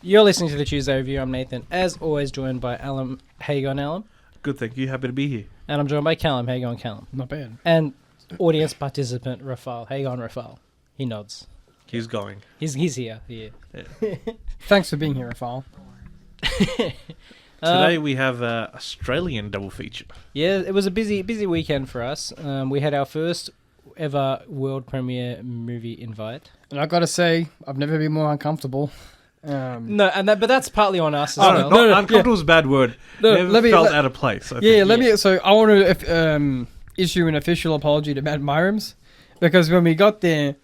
You're listening to the Tuesday Review. I'm Nathan, as always, joined by Alan. How you going, Alan? Good, thank you. Happy to be here. And I'm joined by Callum. How you going, Callum? Not bad. And audience participant, Rafal. How you going, Rafal? He nods. He's going. He's here. Yeah. Thanks for being here, Rafal. Today we have an Australian double feature. Yeah, it was a busy weekend for us. We had our first ever world premiere movie invite. And I gotta say, I've never been more uncomfortable. But that's partly on us as well. no, uncomfortable is a bad word. Never felt out of place. I think. So I want to issue an official apology to Matt Myrams, because when we got there,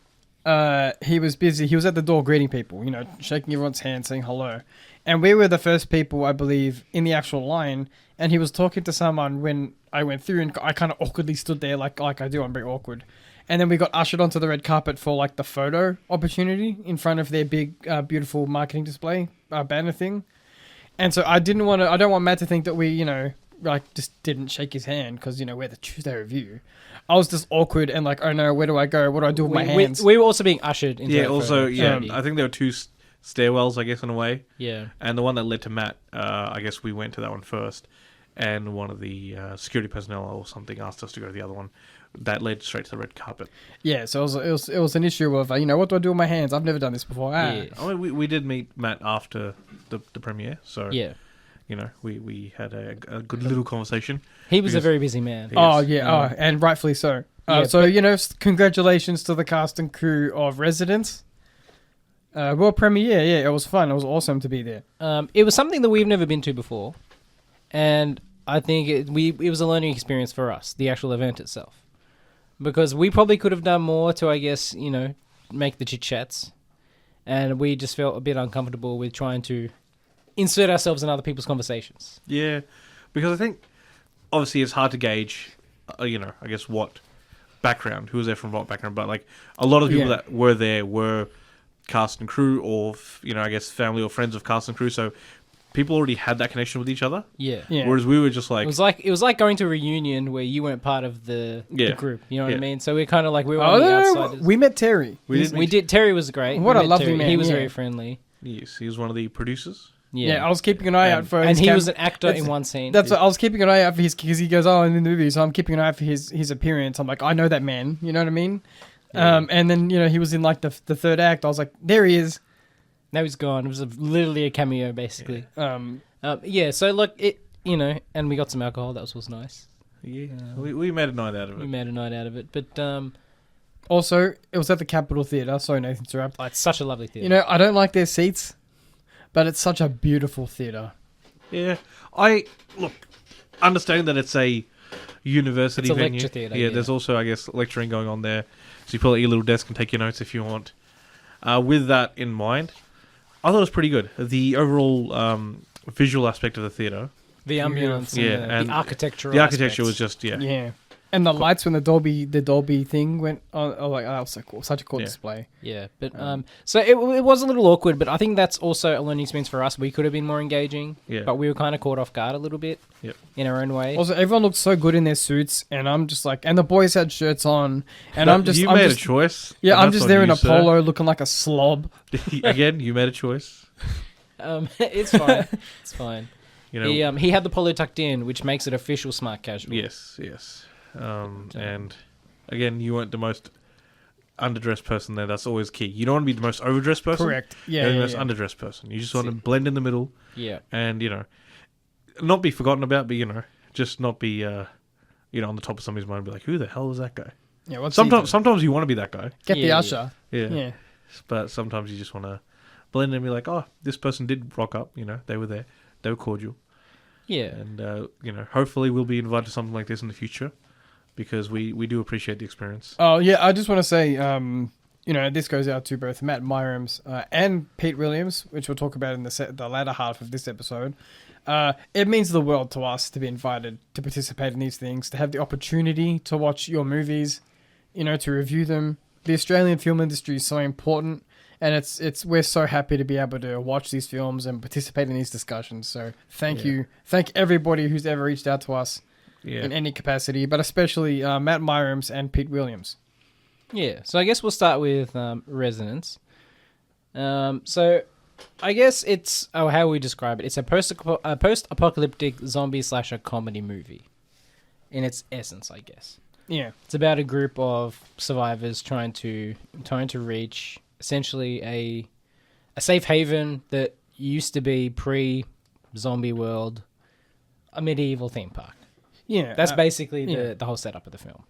he was busy. He was at the door greeting people, shaking everyone's hand, saying hello. And we were the first people, I believe, in the actual line. And he was talking to someone when I went through, and I kind of awkwardly stood there like I do. I'm very awkward. And then we got ushered onto the red carpet for the photo opportunity in front of their big, beautiful marketing display banner thing. And so I don't want Matt to think that we, just didn't shake his hand because, we're the Tuesday Review. I was just awkward and oh no, where do I go? What do I do with my hands? We were also being ushered into I think there were two stairwells, I guess, in a way. Yeah. And the one that led to Matt, I guess we went to that one first. And one of the security personnel or something asked us to go to the other one. That led straight to the red carpet. Yeah, so it was an issue of, what do I do with my hands? I've never done this before. Yeah. I mean, we did meet Matt after the premiere, so yeah. We had a good little conversation. He was a very busy man. Oh, yeah, and rightfully so. Congratulations to the cast and crew of Residents. World premiere, yeah, it was fun. It was awesome to be there. It was something that we've never been to before, and I think it was a learning experience for us, the actual event itself. Because we probably could have done more to, I guess, make the chit-chats. And we just felt a bit uncomfortable with trying to insert ourselves in other people's conversations. Yeah, because I think, obviously, it's hard to gauge, I guess, what background, who was there from what background. But, a lot of the people that were there were cast and crew or, I guess, family or friends of cast and crew. So people already had that connection with each other. Yeah. Whereas we were just it was like going to a reunion where you weren't part of the group. You know what I mean? So we're kind of we were on the outsiders. We met Terry. We did. Terry was great. What a lovely man. He was very friendly. Yes, he was one of the producers. Yeah, I was keeping an eye out for his... And he was an actor in one scene. That's what I was keeping an eye out for his... Because he goes, I'm in the movie, so I'm keeping an eye out for his appearance. I'm like, I know that man. You know what I mean? Yeah. And then, he was in the third act. I was like, there he is. Now he's gone. It was literally a cameo, basically. Yeah. So look, and we got some alcohol. That was nice. Yeah, we made a night out of it. But also, it was at the Capitol Theatre. Sorry, Nathan, to interrupt. Oh, it's such a lovely theatre. I don't like their seats, but it's such a beautiful theatre. Yeah, understanding that it's a university venue. Lecture theatre. Yeah, there's also, I guess, lecturing going on there. So you pull out your little desk and take your notes if you want. With that in mind, I thought it was pretty good. The overall visual aspect of the theatre. The ambience, and the architecture. The architecture was just, Yeah. And the lights when the Dolby thing went on, that was so cool. Such a cool display. Yeah, but so it was a little awkward, but I think that's also a learning experience for us. We could have been more engaging, but we were kind of caught off guard a little bit in our own way. Also, everyone looked so good in their suits, and I'm just and the boys had shirts on, and you made a choice. Yeah, I'm just there in a polo looking like a slob. Again, you made a choice. It's fine. It's fine. He had the polo tucked in, which makes it official smart casual. Yes. And again, you weren't the most underdressed person there. That's always key. You don't want to be the most overdressed person. Correct. You're the most underdressed person. You just want to blend in the middle. Yeah. And, not be forgotten about, but, just not be, on the top of somebody's mind and be like, who the hell is that guy? Yeah. Sometimes you want to be that guy. Get the usher. Yeah. But sometimes you just want to blend in and be like, oh, this person did rock up. They were there. They were cordial. Yeah. And, hopefully we'll be invited to something like this in the future. Because we do appreciate the experience. Oh, yeah, I just want to say, this goes out to both Matt Myrams and Pete Williams, which we'll talk about in the latter half of this episode. It means the world to us to be invited to participate in these things, to have the opportunity to watch your movies, to review them. The Australian film industry is so important, and we're so happy to be able to watch these films and participate in these discussions. So thank you. Thank everybody who's ever reached out to us. In any capacity, but especially Matt Myrams and Pete Williams. Yeah, so I guess we'll start with Resonance. So I guess it's how we describe it. It's a post-apocalyptic zombie slasher comedy movie, in its essence, I guess. Yeah. It's about a group of survivors trying to reach essentially a safe haven that used to be pre-zombie world, a medieval theme park. Yeah. That's basically the whole setup of the film.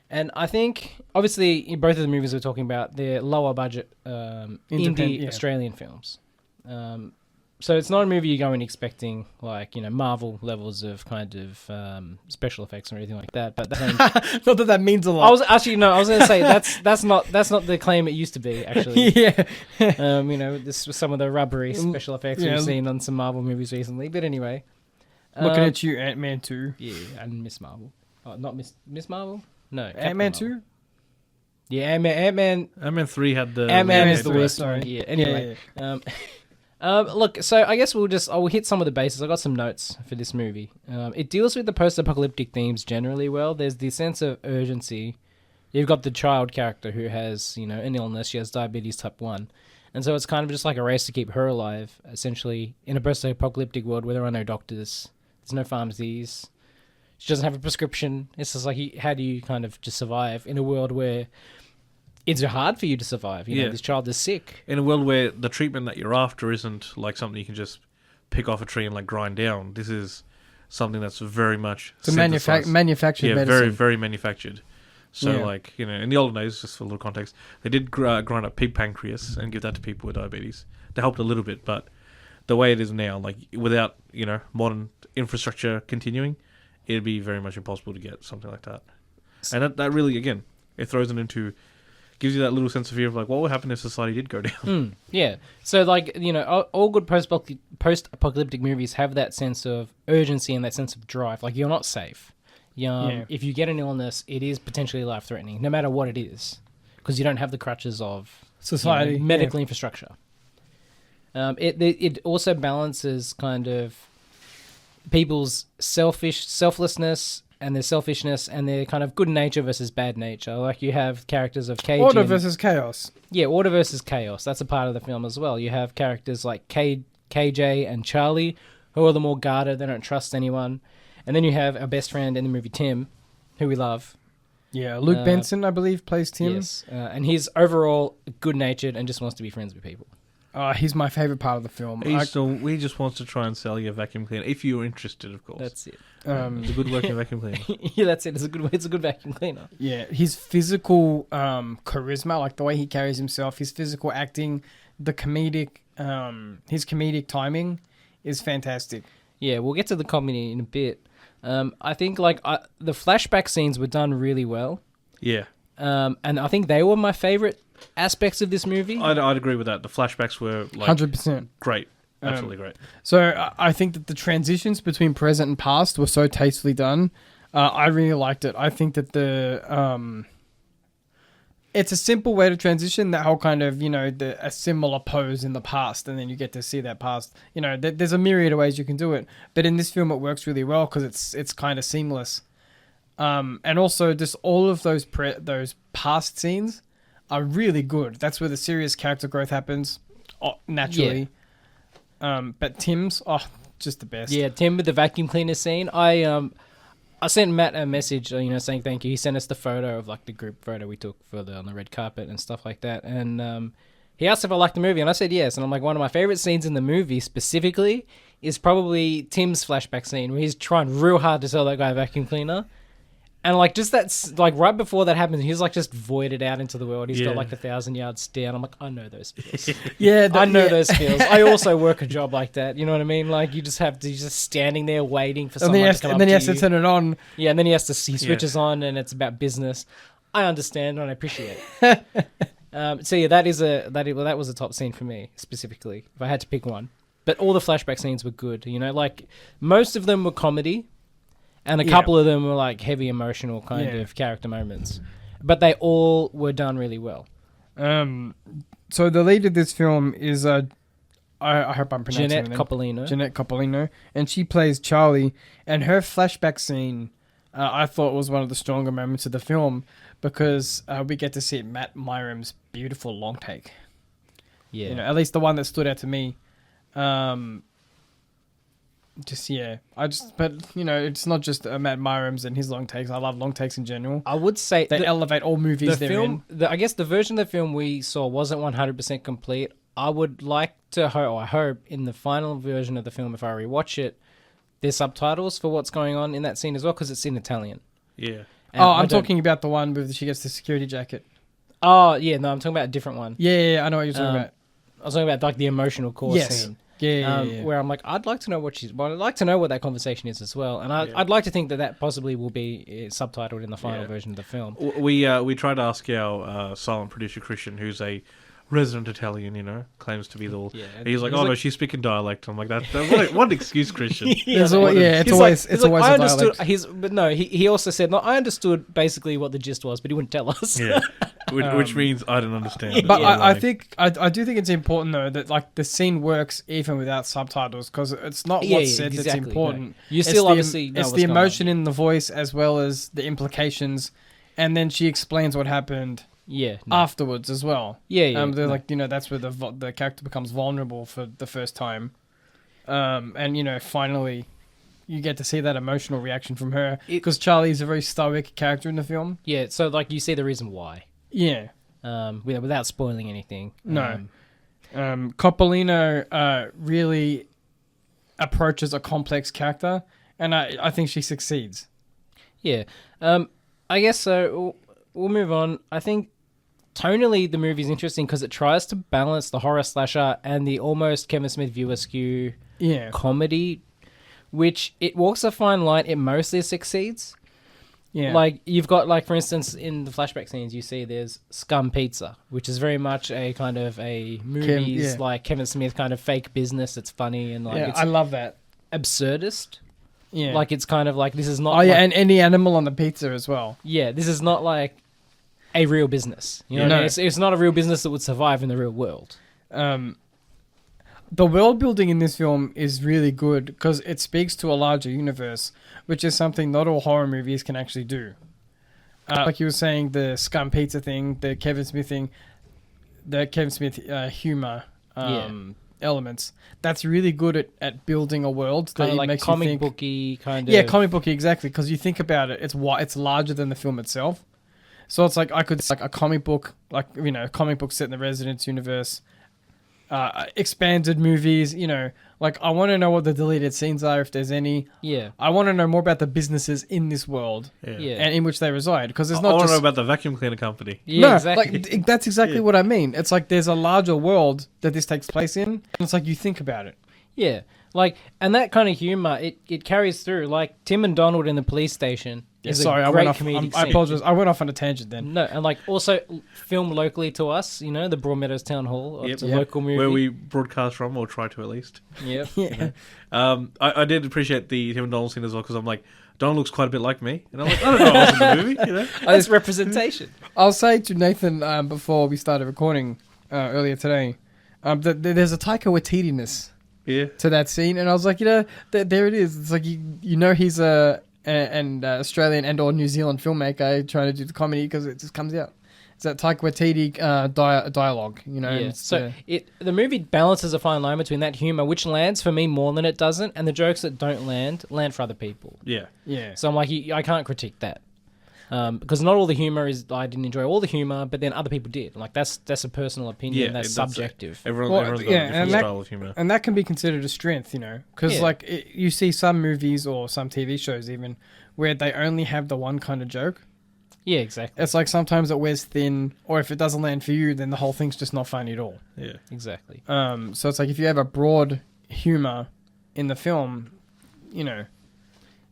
And I think, obviously, in both of the movies we're talking about, they're lower budget indie Australian films. So it's not a movie you go in expecting, like, Marvel levels of kind of special effects or anything like that. But not that means a lot. I was going to say that's not the claim it used to be, actually. Yeah. This was some of the rubbery special effects we've seen on some Marvel movies recently. But anyway, looking at you, Ant-Man 2. Yeah, and Miss Marvel. Oh, not Miss Marvel. No, Ant-Man 2? Yeah, Ant-Man. Ant-Man 3 had the... Ant-Man is the three, worst sorry. one. Yeah, anyway. Yeah. Look, so I guess I'll hit some of the bases. I got some notes for this movie. It deals with the post-apocalyptic themes generally well. There's the sense of urgency. You've got the child character who has, an illness. She has diabetes type 1. And so it's kind of just like a race to keep her alive, essentially, in a post-apocalyptic world where there are no doctors. There's no pharmacies. She doesn't have a prescription. It's just like, how do you kind of just survive in a world where it's hard for you to survive? This child is sick. In a world where the treatment that you're after isn't like something you can just pick off a tree and like grind down. This is something that's very much manufactured yeah, medicine. very, very manufactured. So in the olden days, just for a little context, they did grind up pig pancreas and give that to people with diabetes. That helped a little bit, but the way it is now, like without, modern infrastructure continuing, it'd be very much impossible to get something like that. And that really, again, it throws it into, gives you that little sense of fear of like, what would happen if society did go down? Yeah. So like, all good post-apocalyptic movies have that sense of urgency and that sense of drive. Like, you're not safe. If you get an illness, it is potentially life-threatening, no matter what it is, because you don't have the crutches of society, medical infrastructure. It also balances kind of people's selflessness and their selfishness and their kind of good nature versus bad nature. Like, you have characters of KJ. Order versus chaos. Yeah, order versus chaos. That's a part of the film as well. You have characters like KJ and Charlie, who are the more guarded. They don't trust anyone. And then you have our best friend in the movie, Tim, who we love. Yeah, Luke Benson, I believe, plays Tim. Yes, and he's overall good-natured and just wants to be friends with people. He's my favourite part of the film. He just wants to try and sell you a vacuum cleaner, if you're interested, of course. That's it. It's a good working vacuum cleaner. Yeah, that's it. It's a good vacuum cleaner. Yeah, his physical charisma, like the way he carries himself, his physical acting, his comedic timing is fantastic. Yeah, we'll get to the comedy in a bit. I think the flashback scenes were done really well. Yeah. And I think they were my favourite aspects of this movie. I'd agree with that. The flashbacks were 100% great. Absolutely great. So I think that the transitions between present and past were so tastefully done. I really liked it. I think that it's a simple way to transition that whole kind of, a similar pose in the past, and then you get to see that past. There's a myriad of ways you can do it, but in this film it works really well because it's kind of seamless. And also just all of those past scenes are really good. That's where the serious character growth happens, naturally. Yeah. But Tim's, just the best. Yeah, Tim with the vacuum cleaner scene. I sent Matt a message, saying thank you. He sent us the photo of like the group photo we took on the red carpet and stuff like that. And he asked if I liked the movie, and I said yes. And I'm like, one of my favorite scenes in the movie specifically is probably Tim's flashback scene where he's trying real hard to sell that guy a vacuum cleaner. And like just that's like right before that happens, he's like just voided out into the world. He's got like the 1,000-yard stare. And I'm like, I know those feels. I know those feels. I also work a job like that. You know what I mean? Like you just standing there waiting for someone to come up to you. And then he has to turn it on. Yeah, and then he switches on, and it's about business. I understand and I appreciate it. So yeah, that was a top scene for me specifically. If I had to pick one, but all the flashback scenes were good. Like most of them were comedy. And a couple of them were like heavy emotional kind of character moments. But they all were done really well. So the lead of this film is, I hope I'm pronouncing Jeanette her name. Coppolino. Jeanette Coppolino. And she plays Charlie. And her flashback scene, I thought was one of the stronger moments of the film because we get to see Matt Myram's beautiful long take. Yeah. You know, at least the one that stood out to me. But you know, it's not just Matt Myrams and his long takes. I love long takes in general. I would say They elevate all movies they're in. I guess the version of the film we saw wasn't 100% complete. I would like to I hope in the final version of the film, if I rewatch it, there's subtitles for what's going on in that scene as well, because it's in Italian. Yeah. And I'm talking about the one where she gets the security jacket. Oh, yeah, no, I'm talking about a different one. Yeah, I know what you're talking about. I was talking about like the emotional core scene. Yeah. Where I'm like, I'd like to know I'd like to know what that conversation is as well, and I'd like to think that possibly will be subtitled in the final version of the film. We tried to ask our silent producer Christian, who's a resident Italian, you know, claims to be the. Yeah, and he's like, oh no, she's speaking dialect. I'm like, what an excuse, Christian. It's always a dialect. But no, he also said, no, I understood basically what the gist was, but he wouldn't tell us. Yeah, which means I don't understand. But I think I do think it's important though that like the scene works even without subtitles, because it's not what's said that's important. No. You still obviously know it's the emotion in the voice as well as the implications, and then she explains what happened. Afterwards as well. They're like, you know, that's where the character becomes vulnerable for the first time, and you know, finally, you get to see that emotional reaction from her, because Charlie's a very stoic character in the film. Yeah, so like you see the reason why. Yeah. Without spoiling anything. No. Coppolino really approaches a complex character, and I think she succeeds. Yeah. I guess so. We'll move on. I think tonally the movie's interesting because it tries to balance the horror slasher and the almost Kevin Smith viewer skew comedy, which it walks a fine line. It mostly succeeds. Yeah. Like, you've got, like, for instance, in the flashback scenes, you see there's Scum Pizza, which is very much a kind of a movies, like, Kevin Smith kind of fake business. It's funny and, like, it's I love that. Absurdist. Yeah. Like, it's kind of like, this is not... Oh, yeah, and any animal on the pizza as well. Yeah, this is not, like, a real business. You know what I mean? It's not a real business that would survive in the real world. The world building in this film is really good because it speaks to a larger universe, which is something not all horror movies can actually do. Like you were saying, the Scum Pizza thing, the Kevin Smith thing, the Kevin Smith humor elements. That's really good at building a world. Kind of like comic booky kind of... Yeah, comic booky, exactly. Because you think about it, it's larger than the film itself. So it's like, I could like a comic book, like, you know, comic book set in the Residence universe, expanded movies, you know, like I want to know what the deleted scenes are, if there's any. Yeah. I want to know more about the businesses in this world and in which they reside, because it's not I want just... to know about the vacuum cleaner company. Yeah, no, exactly. Like, that's exactly what I mean. It's like there's a larger world that this takes place in, and it's like you think about it. Yeah. Like, and that kind of humor, it carries through. Like, Tim and Donald in the police station is a great comedic scene. I apologize. I went off on a tangent then. No, and like also filmed locally to us, you know, the Broadmeadows Town Hall. It's a local movie. Where we broadcast from, or try to at least. Yep. Yeah. I did appreciate the Tim and Donald scene as well, because I'm like, Donald looks quite a bit like me. And I'm like, I don't know I was in the movie, you know? That's representation. I'll say to Nathan before we started recording earlier today, that there's a Taika Waititi-ness to that scene, and I was like, you know, there it is. It's like you know he's an Australian and or New Zealand filmmaker trying to do the comedy, because it just comes out. It's that Taika Waititi dialogue, you know. Yeah. So the movie balances a fine line between that humor, which lands for me more than it doesn't, and the jokes that don't land for other people. Yeah. Yeah. So I'm like, I can't critique that. Because not all the humor I didn't enjoy all the humor, but then other people did. Like, that's a personal opinion. That's subjective. Everyone's got a different style of humor. And that can be considered a strength, you know. Because, you see some movies or some TV shows even where they only have the one kind of joke. Yeah, exactly. It's like sometimes it wears thin, or if it doesn't land for you, then the whole thing's just not funny at all. Yeah. Exactly. So it's like if you have a broad humor in the film, you know...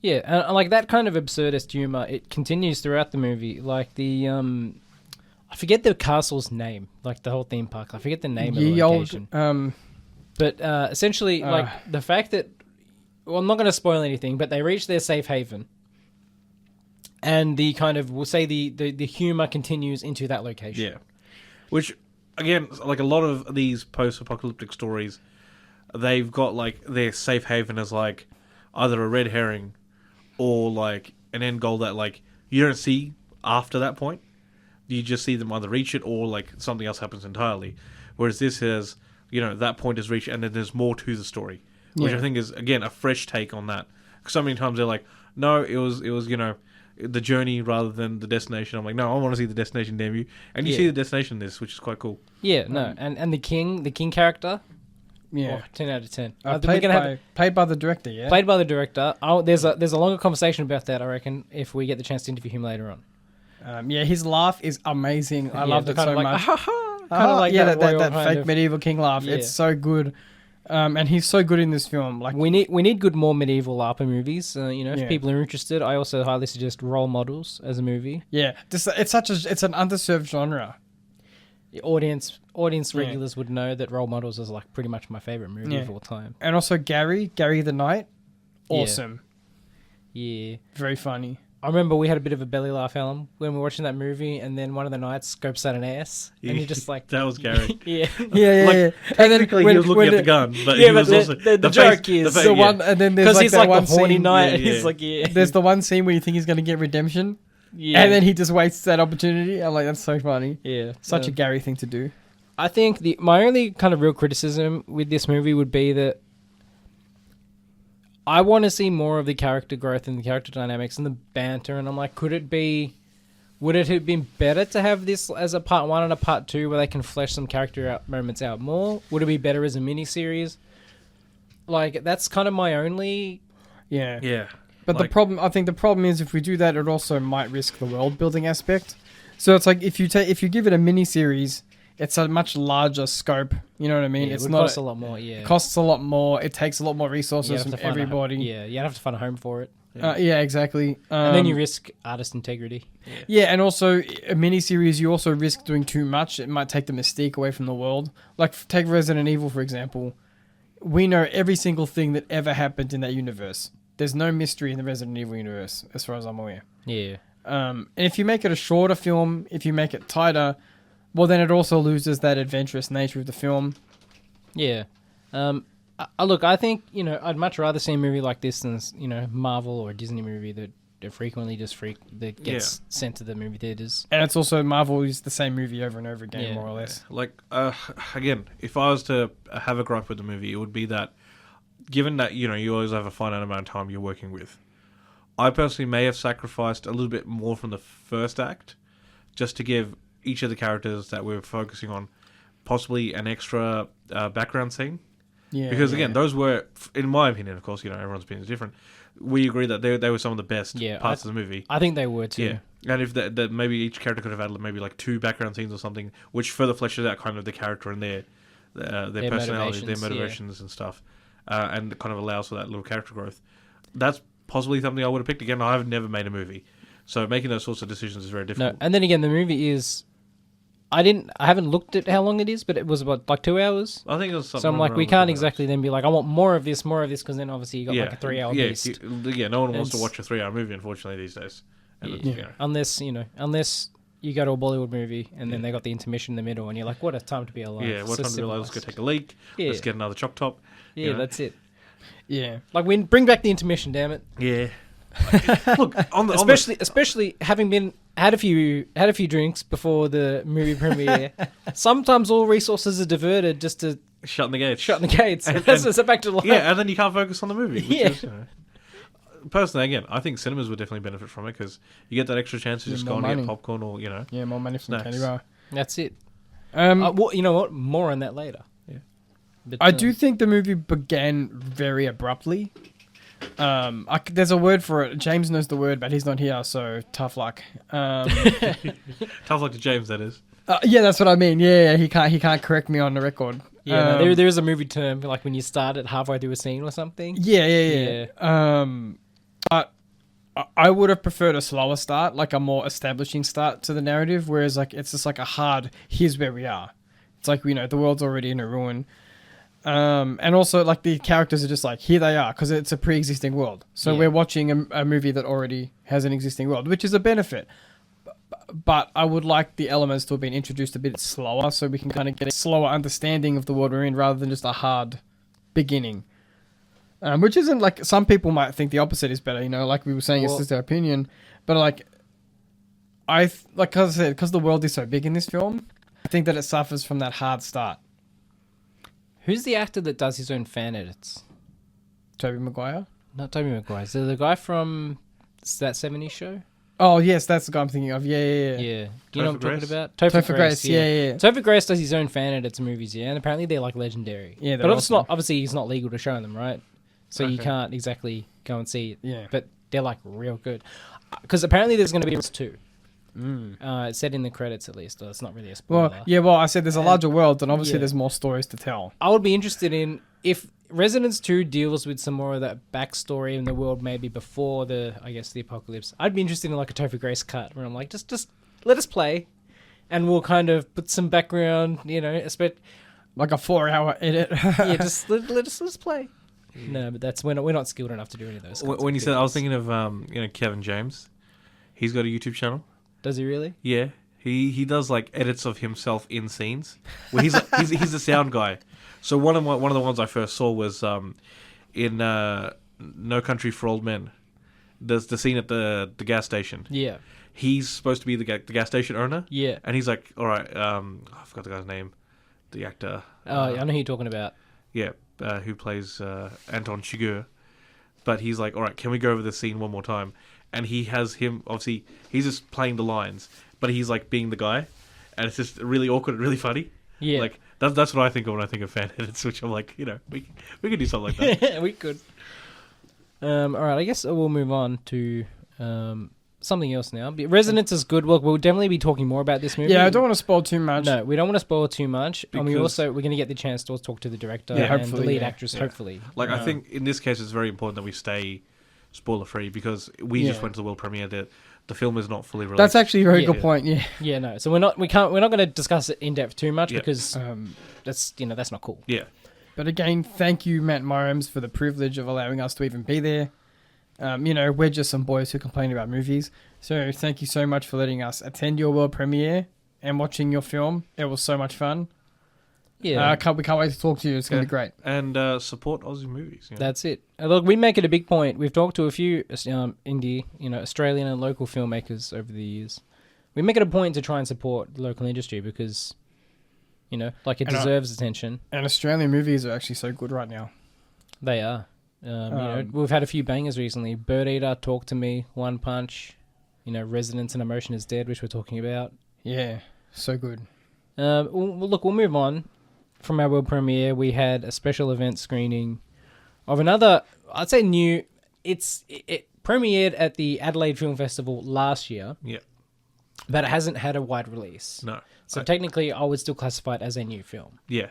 Yeah, and like that kind of absurdist humor, it continues throughout the movie. Like the, I forget the castle's name, like the whole theme park. I forget the name of the location. But essentially, like the fact that, well, I'm not going to spoil anything, but they reach their safe haven, and the kind of, we'll say the humor continues into that location. Yeah, which again, like a lot of these post-apocalyptic stories, they've got like their safe haven as like either a red herring, or like an end goal that like you don't see after that point. You just see them either reach it or like something else happens entirely. Whereas this has, that point is reached, and then there's more to the story, which Yeah. I think is again a fresh take on that. 'Cause so many times they're like, no, it was the journey rather than the destination. I'm like, no, I want to see the destination, damn you. And you Yeah. see the destination in this, which is quite cool. Yeah, no, and the king character, Yeah. 10 out of 10. Played by the director, yeah? Played by the director. There's a longer conversation about that, I reckon, if we get the chance to interview him later on. Yeah, his laugh is amazing. I loved it kind so of like, much. kind of like yeah, that, that royal kind fake of- medieval king laugh. Yeah. It's so good. And he's so good in this film. Like, We need good more medieval LARPer movies. If Yeah. people are interested, I also highly suggest Role Models as a movie. yeah, it's an underserved genre. The audience Yeah. regulars would know that Role Models is like pretty much my favorite movie Yeah. of all time. And also Gary the Knight, awesome, Yeah. very funny. I remember we had a bit of a belly laugh, Alan, when we were watching that movie, and then one of the knights scopes out an ass, and you're just like, that was Gary. yeah. Yeah. Like, And then Technically, he was looking at the gun, but Yeah, he was but also the joke is the one, and then there's Because like he's that like one the horny scene. knight, yeah, he's yeah. like, yeah. There's the one scene where you think he's gonna get redemption, Yeah. and then he just wastes that opportunity. I'm like, that's so funny. yeah. Such a Gary thing to do. I think my only kind of real criticism with this movie would be that I want to see more of the character growth and the character dynamics and the banter, and I'm like, would it have been better to have this as a part 1 and a part 2 where they can flesh some character moments out more? Would it be better as a mini-series? Like, that's kind of my only... Yeah. Yeah. But Like- I think the problem is if we do that, it also might risk the world building aspect. So it's like if you give it a mini series, it's a much larger scope. You know what I mean? Yeah, It's it would not cost a lot more, yeah. it costs a lot more. It takes a lot more You'd resources have from to find everybody. you'd have to find a home for it. Yeah, exactly. And then you risk artist integrity. Yeah, and also a mini series, you also risk doing too much. It might take the mystique away from the world. Like take Resident Evil for example. We know every single thing that ever happened in that universe. There's no mystery in the Resident Evil universe, as far as I'm aware. Yeah. And if you make it a shorter film, if you make it tighter, well, then it also loses that adventurous nature of the film. Yeah. Look, I think, I'd much rather see a movie like this than, Marvel or a Disney movie that frequently that gets sent to the movie theaters. And it's also Marvel is the same movie over and over again, Yeah. more or less. Like, again, if I was to have a gripe with the movie, it would be that, given that, you always have a finite amount of time you're working with, I personally may have sacrificed a little bit more from the first act, just to give each of the characters that we're focusing on possibly an extra background scene. Yeah. Because, yeah. again, those were, in my opinion, of course, everyone's opinion is different, we agree that they were some of the best parts of the movie. I think they were too. Yeah, and if that maybe each character could have had maybe like 2 background scenes or something, which further fleshes out kind of the character and their personality, their motivations and stuff, and kind of allows for that little character growth. That's possibly something I would have picked. Again, I've never made a movie, so making those sorts of decisions is very difficult. No, and then again, the movie is... I haven't looked at how long it is, but it was about like 2 hours. I think it was something. So I'm like, we around can't the exactly then be like, I want more of this, because then obviously you got like a 3-hour beast. No one wants to It's- watch a 3-hour movie, unfortunately, these days. And Yeah. Unless you go to a Bollywood movie and then they got the intermission in the middle, and you're like, what a time to be alive. Yeah, what So time to realize let's go take a leak, Yeah. let's get another choc top. Yeah, that's it. Yeah. Like, bring back the intermission, damn it. Yeah. Look, Especially having had a few drinks before the movie premiere. Sometimes all resources are diverted just to shutting the gates. shut the gates. And- That's just back to life. Yeah, and then you can't focus on the movie. Which Yeah. is, personally, again, I think cinemas would definitely benefit from it because you get that extra chance to just go more and get money. popcorn or Yeah, more money from Snacks. Candy Bar. That's it. Well, You know what? More on that later. Yeah. But, I do think the movie began very abruptly. There's a word for it. James knows the word, but he's not here, so tough luck. tough luck to James, that is. Yeah, that's what I mean. Yeah, he can't correct me on the record. Yeah, no, there is a movie term like when you start it halfway through a scene or something. Yeah. But I would have preferred a slower start, like a more establishing start to the narrative, whereas like it's just like a hard, here's where we are. It's like, the world's already in a ruin. And also like the characters are just like, here they are, because it's a pre-existing world. So we're watching a movie that already has an existing world, which is a benefit. But I would like the elements to have been introduced a bit slower so we can kind of get a slower understanding of the world we're in rather than just a hard beginning. Which isn't like, some people might think the opposite is better, like we were saying, it's just our opinion. But like, cause I said, because the world is so big in this film, I think that it suffers from that hard start. Who's the actor that does his own fan edits? Tobey Maguire? Not Tobey Maguire. So the guy from that 70s show? Oh, yes, that's the guy I'm thinking of. Yeah. Yeah. You know what I'm Topher talking Grace? about? Topher Grace, yeah. Topher Grace does his own fan edits of movies, yeah, and apparently they're like legendary. Yeah, but they're it's awesome. not, obviously he's not legal to show them, right? So you Okay. can't exactly go and see it. Yeah. But they're like real good. Because apparently there's going to be two. It's said in the credits at least, though it's not really a spoiler. Well, I said there's a larger world, and obviously yeah. there's more stories to tell. I would be interested in if Resonance 2 deals with some more of that backstory in the world, maybe before the apocalypse. I'd be interested in like a Topher Grace cut where I'm like, just let us play, and we'll kind of put some background, Like a 4-hour edit. yeah, just let's play. No, but we're not skilled enough to do any of those. kinds When of you said, I was things. thinking of Kevin James. He's got a YouTube channel. Does he really? Yeah, he does like edits of himself in scenes. Where he's the sound guy. So one of the ones I first saw was in No Country for Old Men. There's the scene at the gas station. Yeah, He's supposed to be the gas station owner. yeah. And he's like, all right, I forgot the guy's name, the actor. Oh, I know who you're talking about. Yeah, who plays Anton Chigurh. But he's like, all right, can we go over the scene one more time? And he has him, obviously, he's just playing the lines, but he's like being the guy. And it's just really awkward and really funny. Yeah, Like, that's what I think of when I think of fan edits, which I'm like, we could do something like that. we could. All right, I guess we'll move on to something else now. Resonance is good. We'll definitely be talking more about this movie. Yeah, I don't want to spoil too much. No, we don't want to spoil too much, and Because- we're going to get the chance to talk to the director Yeah, and the hopefully, lead yeah. actress. Yeah. Hopefully, Like, I think in this case, it's very important that we stay spoiler free because we just Yeah. went to the world premiere. The film is not fully released. That's actually a very Yeah. good point, yeah. yeah, no. So we're not going to discuss it in depth too much Yeah. because that's not cool. Yeah. But again, thank you, Matt Myriams, for the privilege of allowing us to even be there. We're just some boys who complain about movies. So thank you so much for letting us attend your world premiere and watching your film. It was so much fun. Yeah, We can't wait to talk to you. It's going to be great. And support Aussie movies. You know? that's it. Look, we make it a big point. We've talked to a few indie, Australian and local filmmakers over the years. We make it a point to try and support the local industry because, it And deserves attention. And Australian movies are actually so good right now. They are. We've had a few bangers recently. Bird Eater, Talk to Me, One Punch, Resonance and Emotion is Dead, which we're talking about. Yeah, so good. We'll move on. From our world premiere, we had a special event screening of another, I'd say new. It premiered at the Adelaide Film Festival last year, Yeah. but it hasn't had a wide release. No. So technically, I would still classify it as a new film. Yeah.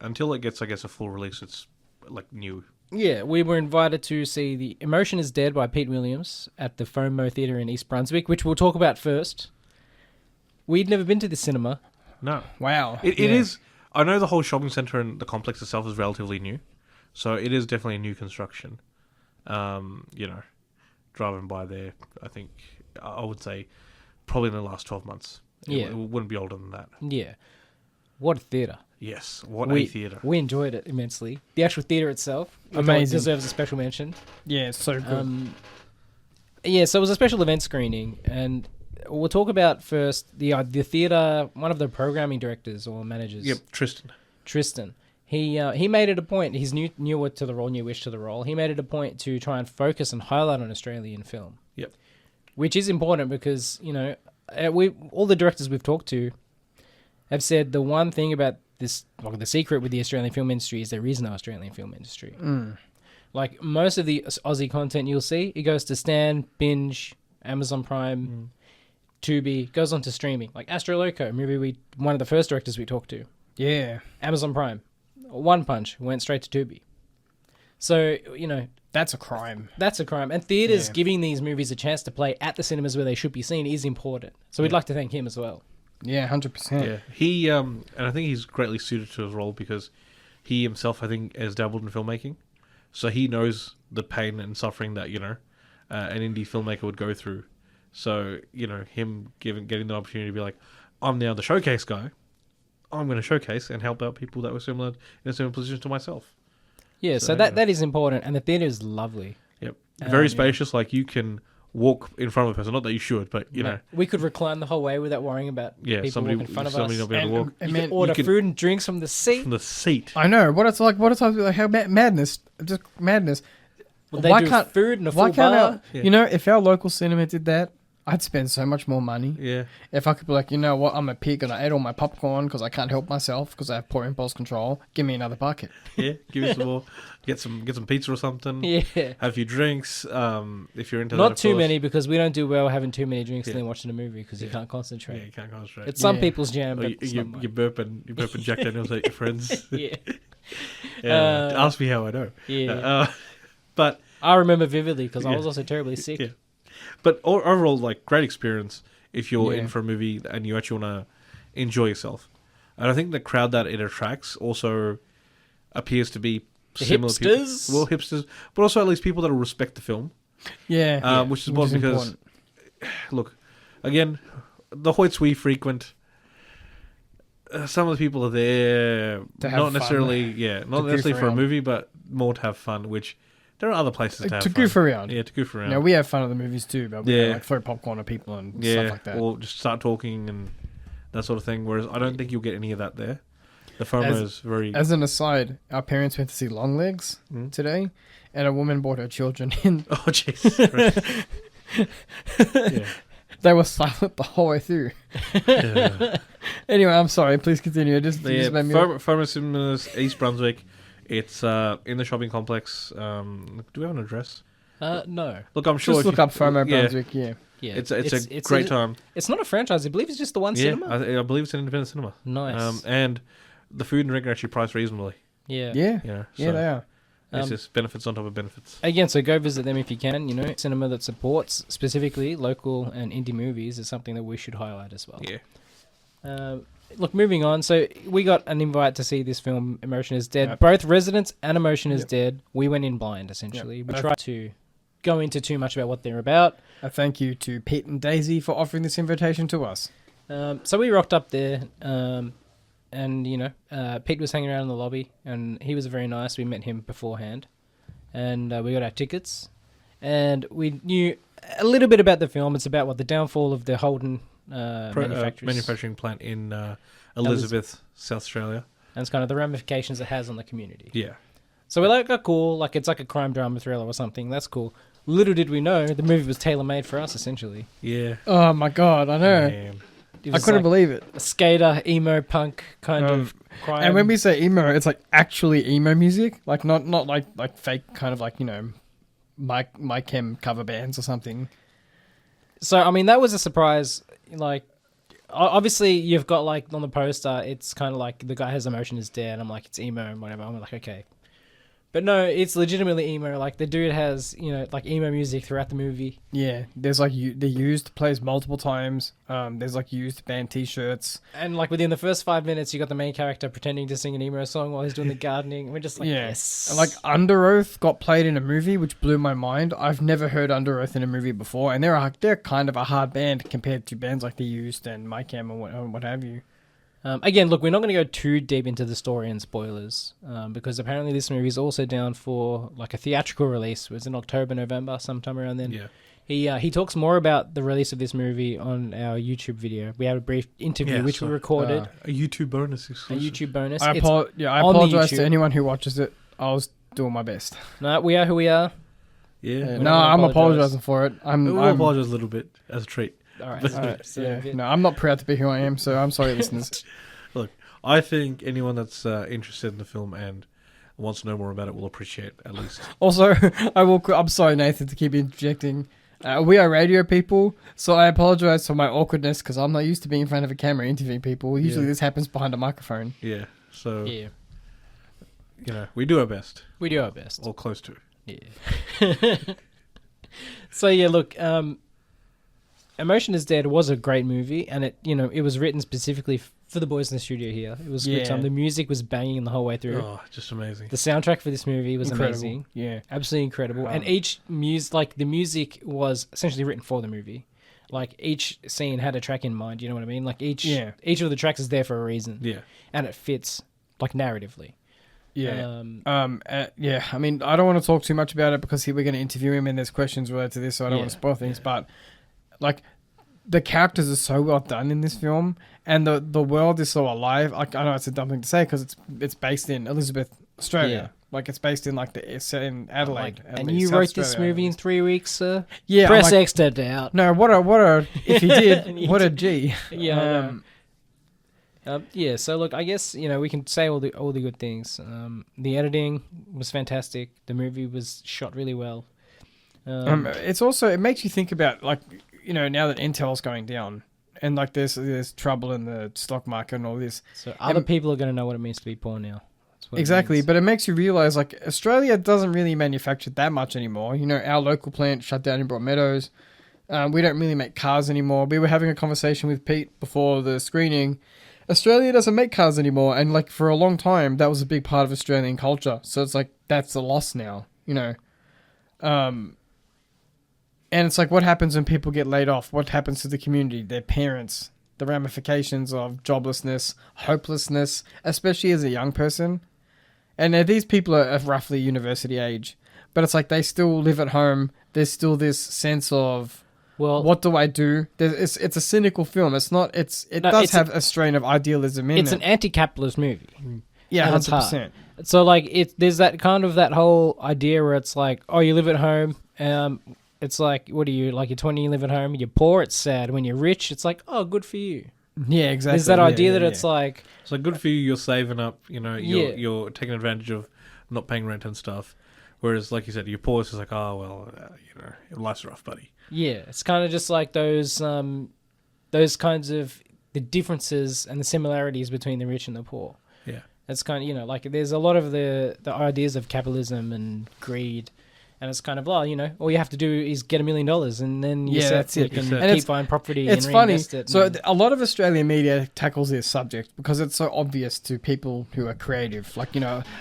Until it gets, I guess, a full release, it's like new. Yeah, we were invited to see The Emotion is Dead by Pete Williams at the Fomo Theatre in East Brunswick, which we'll talk about first. We'd never been to the cinema. No. Wow. It Yeah. is. I know the whole shopping centre and the complex itself is relatively new. So it is definitely a new construction. Driving by there, I think, I would say, probably in the last 12 months. Yeah. It wouldn't be older than that. Yeah. What a theatre. Yes. What a theatre. We enjoyed it immensely. The actual theatre itself Amazing. deserves a special mention. Yeah, it's so good. So it was a special event screening, and we'll talk about first the theatre. One of the programming directors or managers, Yep, Tristan. He made it a point. He's newer to the role, newish to the role. He made it a point to try and focus and highlight on Australian film. Yep. Which is important because all the directors we've talked to have said the one thing about this, like the secret with the Australian film industry, is there is no Australian film industry. Like most of the Aussie content you'll see, it goes to Stan, Binge, Amazon Prime, Tubi, goes on to streaming. Like Astro Loco, one of the first directors we talked to, Yeah. Amazon Prime. One Punch went straight to Tubi. So, That's a crime. that's a crime. And theatres Yeah. giving these movies a chance to play at the cinemas where they should be seen is important. So we'd like to thank him as well. Yeah, 100%. Yeah. He, and I think he's greatly suited to his role because he himself, I think, has dabbled in filmmaking. So he knows the pain and suffering that, an indie filmmaker would go through. So, him getting the opportunity to be like, I'm now the showcase guy. I'm going to showcase and help out people that were in a similar position to myself. Yeah, so that is important. And the theatre is lovely. Yep. Very spacious. Like, you can walk in front of a person. Not that you should, but you know, we could recline the whole way without worrying about people walking in front of us. Not be able to walk You can order food and drinks from the seat. from the seat. I know what it's like. What it's like. How madness, just madness. Well, they do food and a full bar. You know, if our local cinema did that, I'd spend so much more money. Yeah. If I could be like, you know what, I'm a pig and I ate all my popcorn because I can't help myself because I have poor impulse control. Give me another bucket. Yeah, give me some more. Get some pizza or something. Yeah. Have a few drinks. If you're into Not that, of too course. many, because we don't do well having too many drinks and then watching a movie because you Yeah. can't concentrate. Yeah, you can't concentrate. It's some people's jam, Or but it's you not mine. burping Jack Daniels at your friends. Yeah. Ask me how I know. Yeah. But I remember vividly because I Yeah. was also terribly sick. Yeah. But overall, like, great experience if you're Yeah. in for a movie and you actually want to enjoy yourself. And I think the crowd that it attracts also appears to be The similar hipsters? people. Well, hipsters, but also at least people that will respect the film. Yeah. Which is important because, look, again, the hoits we frequent, some of the people are there To have not fun. necessarily, not goof necessarily for a around. movie, but more to have fun. Which there are other places to have To fun. goof around. Yeah, to goof around. Now, we have fun at the movies too, but we Yeah. don't, like throw popcorn at people and Yeah, stuff like that. or just start talking and that sort of thing. Whereas I don't think you'll get any of that there. The Fomo As- is very. As an aside, our parents went to see Longlegs Hmm? today, and a woman brought her children in. Oh, jeez. yeah. They were silent the whole way through. Yeah. Anyway, I'm sorry. Please continue. Just made me... Fomo Cinemas, East Brunswick. It's in the shopping complex. Do we have an address? No. Look, I'm sure. Just if look you- up Fomo yeah. Brunswick. Yeah. Yeah. It's a great time. It's not a franchise. I believe it's just the one Yeah, cinema. I believe it's an independent cinema. Nice. And the food and drink are actually priced reasonably. Yeah. Yeah. You know, Yeah, so they are. it's just benefits on top of benefits. Again, so go visit them if you can. You know, cinema that supports specifically local and indie movies is something that we should highlight as well. Yeah. Look, moving on. So we got an invite to see this film, Emotion is Dead. Yep. Both Residents and Emotion is Yep. Dead. We went in blind, essentially. Yep. We tried to go into too much about what they're about. A thank you to Pete and Daisy for offering this invitation to us. So we rocked up there, and you know, Pete was hanging around in the lobby, and he was very nice. We met him beforehand, and we got our tickets, and we knew a little bit about the film. It's about the downfall of the Holden Manufacturing plant in Elizabeth, South Australia. and it's kind of the ramifications it has on the community. Yeah. So we're like, oh, cool, like it's like a crime drama thriller or something. That's cool. Little did we know the movie was tailor made for us, essentially. Yeah. Oh my god, I know. Man. It I was couldn't like believe it. a skater, emo, punk kind of crime. And when we say emo, it's like actually emo music, like not like fake kind of like, you know, My Chem cover bands or something. So, I mean, that was a surprise. Like, obviously, you've got, like, on the poster, it's kind of like the guy has emotion is dead. I'm like, it's emo and whatever. I'm like, okay. But no, it's legitimately emo. Like, the dude has, you know, like, emo music throughout the movie. Yeah, there's like the used plays multiple times. There's like used band T-shirts. And, like, within the first 5 minutes, you got the main character pretending to sing an emo song while he's doing the gardening. We're just like, Yeah. yes. And like Under Oath got played in a movie, which blew my mind. I've never heard Under Oath in a movie before, and they're kind of a hard band compared to bands like The Used and My Chem or what have you. Again, look, we're not going to go too deep into the story and spoilers, because apparently this movie is also down for like a theatrical release. It was in October, November, sometime around then. Yeah. He talks more about the release of this movie on our YouTube video. We had a brief interview Yeah, which we so, recorded, A YouTube bonus a exclusive. YouTube bonus. I It's- I on the apologize to YouTube. anyone who watches it. I was doing my best. No, we are who we are. Yeah. No, I'm apologizing for it. We'll apologize a little bit as a treat. All right. Alright, So, yeah. No, I'm not proud to be who I am, so I'm sorry, listeners. Look, I think anyone that's interested in the film and wants to know more about it will appreciate at least. Also, I'm sorry, Nathan, to keep interjecting. We are radio people, so I apologize for my awkwardness because I'm not used to being in front of a camera interviewing people. Usually this happens behind a microphone. Yeah. So, yeah, you know, we do our best. we do our best. Or close to. Yeah. So yeah, look, Emotion is Dead was a great movie, and it was written specifically for the boys in the studio here. It was a good Yeah. time. The music was banging the whole way through. Oh, just amazing. The soundtrack for this movie was Incredible. amazing. Yeah. Absolutely incredible. And each the music was essentially written for the movie. Like each scene had a track in mind, you know what I mean? Like each of the tracks is there for a reason. Yeah. And it fits like narratively. Yeah. Yeah. I mean, I don't want to talk too much about it because we're going to interview him and there's questions related to this, so I don't want to spoil things. But like, the characters are so well done in this film, and the world is so alive. Like, I know it's a dumb thing to say because it's based in Elizabeth, Australia. Like, it's based in it's set in Adelaide. And you wrote this movie in 3 weeks, sir? Yeah. Press X that out. No, what a if he did, what a G. Yeah. Yeah, so look, I guess, we can say all the good things. The editing was fantastic. The movie was shot really well. It's also, it makes you think about, like, now that Intel's going down and like there's trouble in the stock market and all this. So other people are going to know what it means to be poor now. Exactly, but it makes you realize, like, Australia doesn't really manufacture that much anymore. Our local plant shut down in Broadmeadows. We don't really make cars anymore. We were having a conversation with Pete before the screening. Australia doesn't make cars anymore, and like for a long time, that was a big part of Australian culture. So it's like that's a loss now, And it's like, what happens when people get laid off? What happens to the community, their parents, the ramifications of joblessness, hopelessness, especially as a young person. And these people are of roughly university age, but it's like they still live at home. There's still this sense of, well, what do I do? It's a cynical film. It's not. It does have a strain of idealism in it. It's an anti-capitalist movie. Yeah, 100%. So like there's that kind of that whole idea where it's like, oh, you live at home. It's like, what are you, like, you're 20, you live at home, you're poor, it's sad. When you're rich, it's like, oh, good for you. Yeah, exactly. There's that idea that it's like... It's like, good for you, you're saving up, you're taking advantage of not paying rent and stuff. Whereas, like you said, you're poor, it's just like, oh, well, life's rough, buddy. Yeah, it's kind of just like those kinds of, the differences and the similarities between the rich and the poor. Yeah. It's kind of, like, there's a lot of the ideas of capitalism and greed. And it's kind of, all you have to do is get $1 million and then that's it. You can keep buying property and It's reinvest funny. it. So a lot of Australian media tackles this subject because it's so obvious to people who are creative. Like, I'm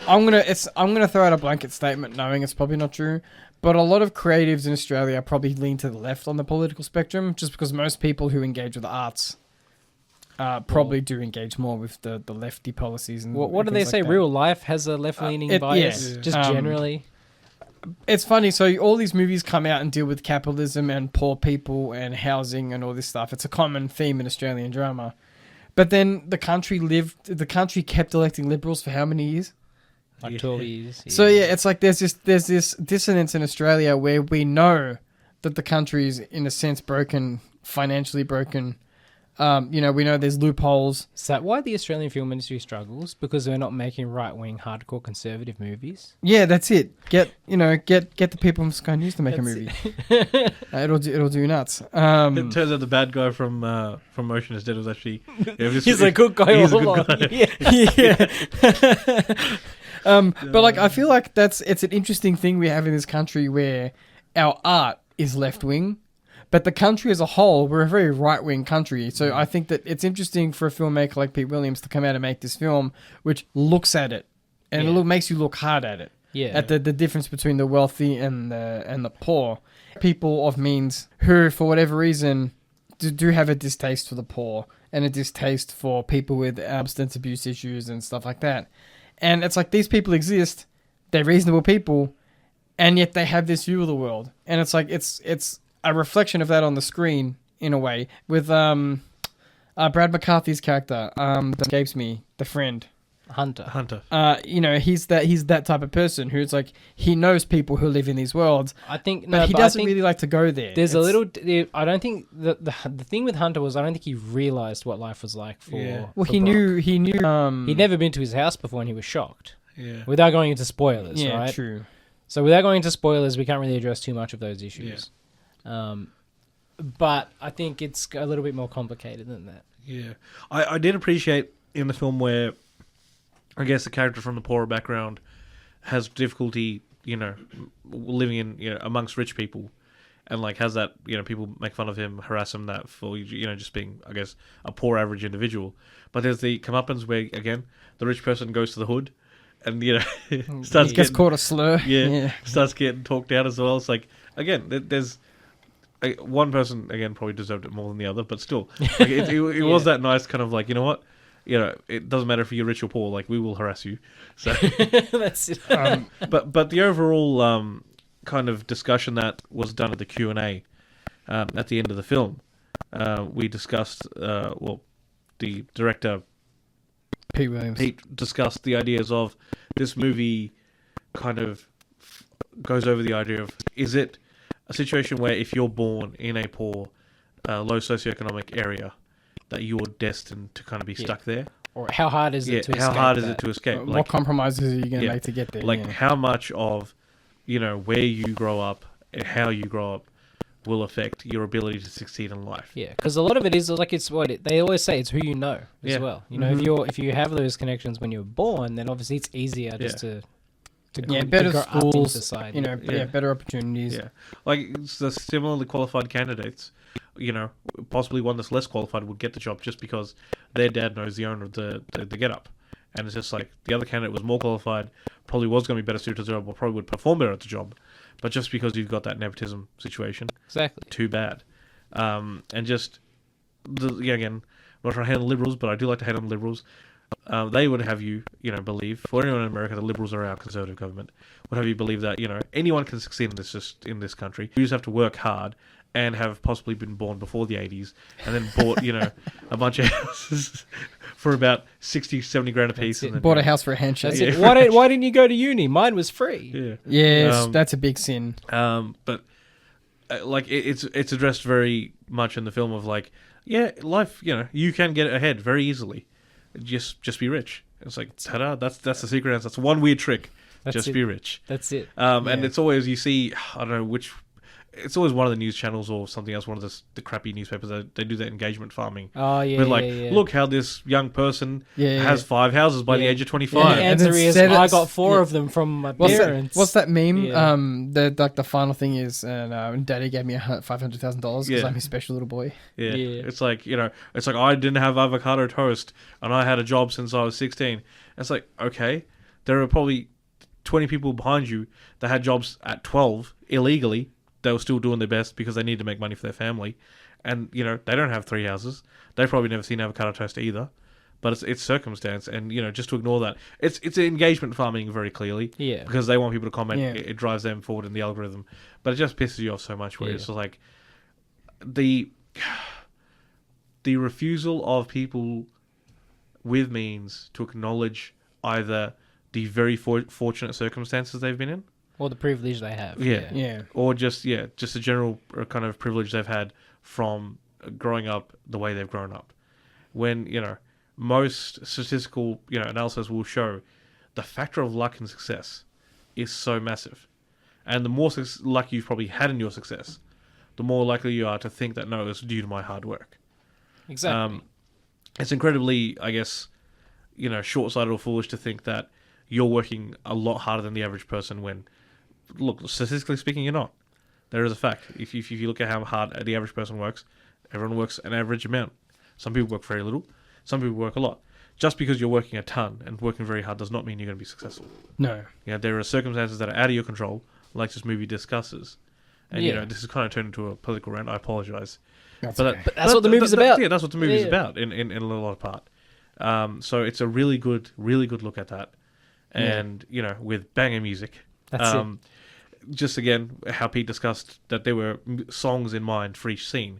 gonna throw out a blanket statement knowing it's probably not true, but a lot of creatives in Australia probably lean to the left on the political spectrum just because most people who engage with the arts probably do engage more with the lefty policies. And what do they say? Like real life has a left-leaning bias, just generally. It's funny. So all these movies come out and deal with capitalism and poor people and housing and all this stuff. It's a common theme in Australian drama. But then the country kept electing Liberals for how many years? Like 12 years. So yeah, it's like there's this dissonance in Australia where we know that the country is in a sense broken, financially broken. We know there's loopholes. Is that why the Australian film industry struggles? Because they're not making right-wing, hardcore conservative movies? Yeah, that's it. Get the people from Sky News to make a movie. It'll do nuts. It turns out the bad guy from Motion is Dead was actually... he's a good guy all along. Yeah. But like, I feel like it's an interesting thing we have in this country where our art is left-wing. But the country as a whole, we're a very right-wing country. So I think that it's interesting for a filmmaker like Pete Williams to come out and make this film, which looks at it, and it makes you look hard at it. Yeah. At the difference between the wealthy and the poor. People of means who, for whatever reason, do have a distaste for the poor and a distaste for people with substance abuse issues and stuff like that. And it's like, these people exist, they're reasonable people, and yet they have this view of the world. And it's like, it's a reflection of that on the screen in a way with Brad McCarthy's character that escapes me, the friend Hunter. He's that type of person who's like, he knows people who live in these worlds. I think, but he doesn't really like to go there. There's I don't think the thing with Hunter was, I don't think he realized what life was like for. Yeah. Well, for he Brock. knew. He'd never been to his house before, and he was shocked. Yeah. Without going into spoilers, Yeah, right? true. So without going into spoilers, we can't really address too much of those issues. Yeah. But I think it's a little bit more complicated than that. Yeah. I did appreciate in the film where, I guess, the character from the poorer background has difficulty, living in, amongst rich people, and like has that, people make fun of him, harass him that for, just being, I guess, a poor average individual. But there's the comeuppance where, again, the rich person goes to the hood and, gets caught a slur. Yeah, starts getting talked down as well. It's like, again, there's one person, again, probably deserved it more than the other, but still, like, it was that nice kind of like, you know what? you know, it doesn't matter if you're rich or poor. Like, we will harass you. So, That's it. but the overall kind of discussion that was done at the Q&A at the end of the film, we discussed. The director Pete discussed the ideas of this movie. Kind of goes over the idea of, is it a situation where if you're born in a poor, low socioeconomic area, that you're destined to kind of be stuck there? Or how hard is it to escape? How hard is it to escape? what compromises are you going to make to get there? Like, how much of, you know, where you grow up and how you grow up will affect your ability to succeed in life. Yeah, because a lot of it is like they always say, it's who you know as well. You know, if you have those connections when you're born, then obviously it's easier just to better grow up in schools, society. you know, better opportunities. Yeah, like it's the similarly qualified candidates. You know, possibly one that's less qualified would get the job just because their dad knows the owner of the get up. And it's just like the other candidate was more qualified, probably was going to be better suited to the job, or probably would perform better at the job. But just because you've got that nepotism situation, Exactly. too bad. And just, again, I'm not trying to hate on liberals, but I do like to hate on liberals. They would have you, you know, believe, for anyone in America, the liberals are our conservative government, would have you believe that, you know, anyone can succeed in this country. You just have to work hard and have possibly been born before the 80s and then bought, you know, a bunch of houses for about 60, 70 grand a piece. And then, Bought a house for a handshake. That's it. Why didn't you go to uni? Mine was free. Yeah. Yes, that's a big sin. But like it's addressed very much in the film of like, yeah, life, you know, you can get ahead very easily. Just be rich. It's like, ta-da, that's the secret answer. That's one weird trick. Just be rich. That's it. And it's always, you see, I don't know which, it's always one of the news channels or something else, one of the crappy newspapers, they do that engagement farming. Oh, yeah, With like, yeah. look how this young person has 5 houses by the age of 25. And the answer And is, instead I it's- got 4 of them from my parents. What's that meme? Yeah. The final thing is, Daddy gave me $500,000 because I'm his special little boy. Yeah. Yeah. It's like, you know, it's like, I didn't have avocado toast and I had a job since I was 16. It's like, okay, there are probably 20 people behind you that had jobs at 12 illegally. They were still doing their best because they need to make money for their family. And, you know, they don't have 3 houses. They've probably never seen avocado toast either. But it's circumstance. And, you know, just to ignore that. It's engagement farming very clearly. Yeah. Because they want people to comment. Yeah. It drives them forward in the algorithm. But it just pisses you off so much where it's like the refusal of people with means to acknowledge either the very fortunate circumstances they've been in, Or the privilege they have. Yeah. or just a general kind of privilege they've had from growing up the way they've grown up. When, you know, most statistical, you know, analysis will show the factor of luck and success is so massive. And the more luck you've probably had in your success, the more likely you are to think that, no, it's due to my hard work. Exactly. It's incredibly, I guess, you know, short-sighted or foolish to think that you're working a lot harder than the average person when, look, statistically speaking, you're not. There is a fact. If you look at how hard the average person works, everyone works an average amount. Some people work very little. Some people work a lot. Just because you're working a ton and working very hard does not mean you're going to be successful. No. You know, there are circumstances that are out of your control, like this movie discusses. And, you know, this is kind of turned into a political rant. I apologize. That's But okay. that's what the movie's about. Yeah, that's what the movie's about in a lot of part. So it's a really good look at that. And, you know, with banger music. That's it. Just again, how Pete discussed that there were songs in mind for each scene.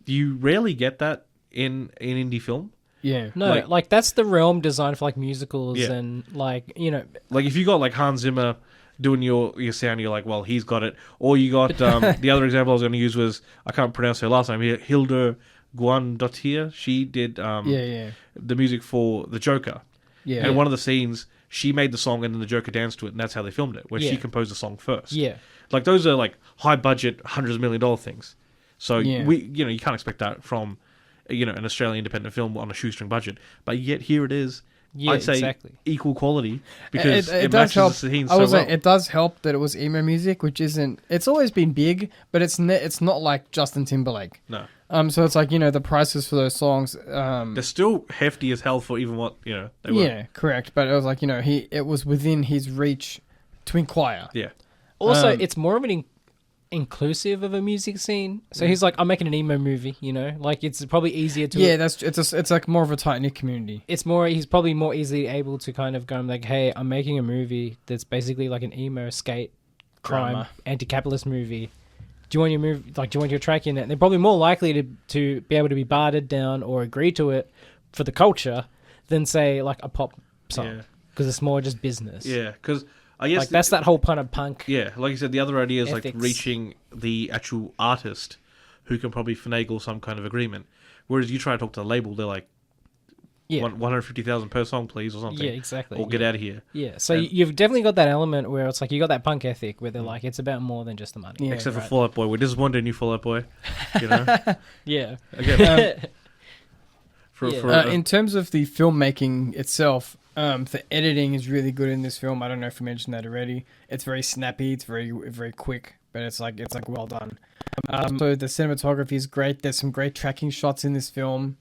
You rarely get that in indie film. Yeah. No, like that's the realm designed for like musicals Yeah. and like, you know. Like if you got like Hans Zimmer doing your sound, you're like, well, he's got it. Or you got the other example I was going to use was, I can't pronounce her last name here, Hildur Guðnadóttir. She did the music for The Joker. Yeah. And one of the scenes, she made the song and then the Joker danced to it, and that's how they filmed it, where she composed the song first. Yeah. Like those are like high budget, hundreds of $1 million things. So Yeah. you can't expect that from, you know, an Australian independent film on a shoestring budget. But yet here it is. Yeah, I'd say exactly. equal quality because it does matches help. the scene I so was well. like, it does help that it was emo music, which isn't. It's always been big, but it's not like Justin Timberlake. No. So it's like, you know, the prices for those songs. They're still hefty as hell for even what, you know, they were. Yeah, correct. But it was like, you know, it was within his reach to inquire. Yeah. Also, it's more of inclusive of a music scene. So he's like, I'm making an emo movie, you know, like it's probably easier to. Yeah, it's like more of a tight knit community. He's probably more easily able to kind of go like, hey, I'm making a movie that's basically like an emo skate crime Drama. anti-capitalist movie. Do you want your movie, like, do you want your track in it? And they're probably more likely to be able to be bartered down or agree to it for the culture than say like a pop song, because it's more just business. Yeah, because I guess like that's that whole kind of punk. Yeah, like you said, the other idea is ethics. like reaching the actual artist who can probably finagle some kind of agreement. Whereas you try to talk to the label, they're like, Yeah. 150,000 per song, please, or something. Yeah, exactly. Or get out of here. Yeah, so And- you've definitely got that element where it's like you got that punk ethic where they're like, it's about more than just the money. Yeah, Except right. for Fall Out Boy. We're disappointed in you, Fall Out Boy. You know? Yeah. Again, Yeah. In terms of the filmmaking itself, the editing is really good in this film. I don't know if we mentioned that already. It's very snappy. It's very very quick, but it's like well done. So the cinematography is great. There's some great tracking shots in this film.